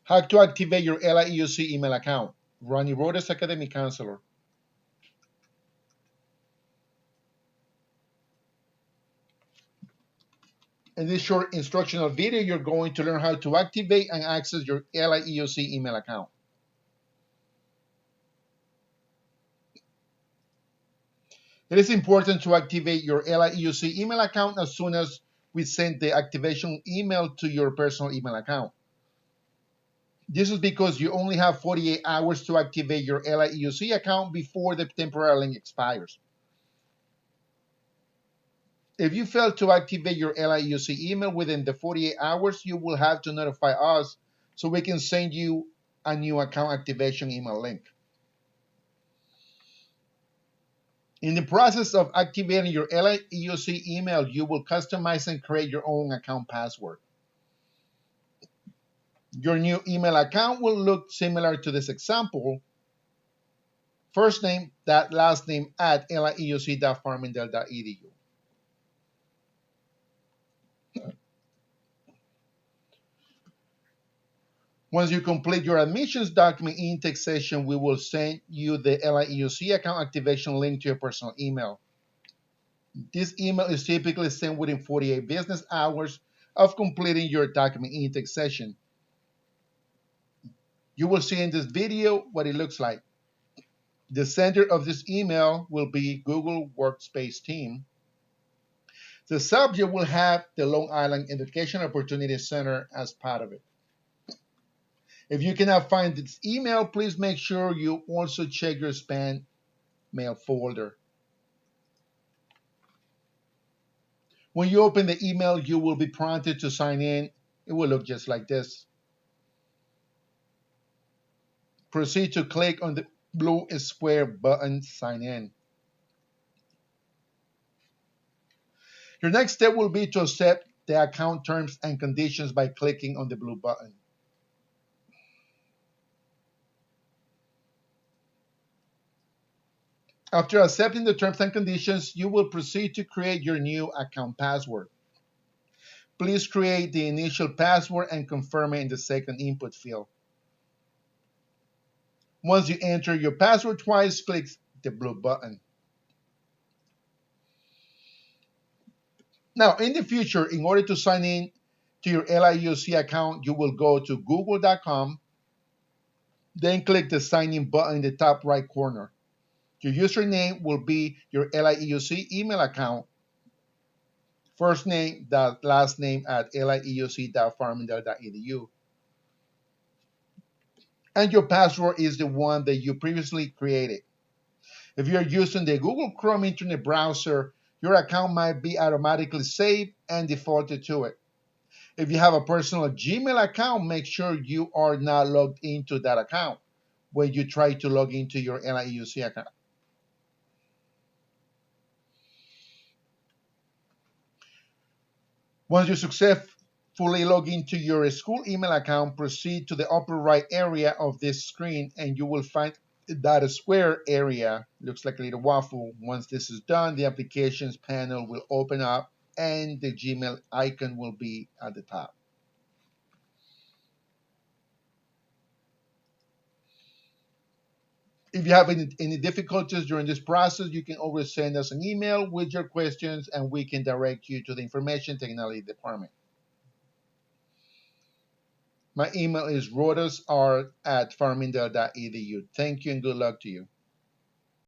How to activate your LIEOC email account. Ronnie Rhodes, Academy Counselor. In this short instructional video, you're going to learn how to activate and access your LIEOC email account. It is important to activate your LIEOC email account as soon as we send the activation email to your personal email account. This is because you only have 48 hours to activate your LIEOC account before the temporary link expires. If you fail to activate your LIEOC email within the 48 hours, you will have to notify us so we can send you a new account activation email link. In the process of activating your LIEOC email, you will customize and create your own account password. Your new email account will look similar to this example. First name, that last name at lieoc.farmingdale.edu. Once you complete your admissions document intake session, we will send you the LIEOC account activation link to your personal email. This email is typically sent within 48 business hours of completing your document intake session. You will see in this video what it looks like. The sender of this email will be Google Workspace Team. The subject will have the Long Island Education Opportunity Center as part of it. If you cannot find this email, please make sure you also check your spam mail folder. When you open the email, you will be prompted to sign in. It will look just like this. Proceed to click on the blue square button, Sign In. Your next step will be to accept the account terms and conditions by clicking on the blue button. After accepting the terms and conditions, you will proceed to create your new account password. Please create the initial password and confirm it in the second input field. Once you enter your password twice, click the blue button. Now, in the future, in order to sign in to your LIEOC account, you will go to google.com, then click the sign in button in the top right corner. Your username will be your LIEOC email account, first name, last name at lieoc.farmingdale.edu. And your password is the one that you previously created. If you're using the Google Chrome Internet browser, your account might be automatically saved and defaulted to it. If you have a personal Gmail account, make sure you are not logged into that account when you try to log into your LIEOC account. Once you successfully log into your school email account, proceed to the upper right area of this screen and you will find that square area. Looks like a little waffle. Once this is done, the applications panel will open up and the Gmail icon will be at the top. If you have any difficulties during this process, you can always send us an email with your questions and we can direct you to the Information Technology Department. My email is rodosr@farmingdale.edu. Thank you and good luck to you.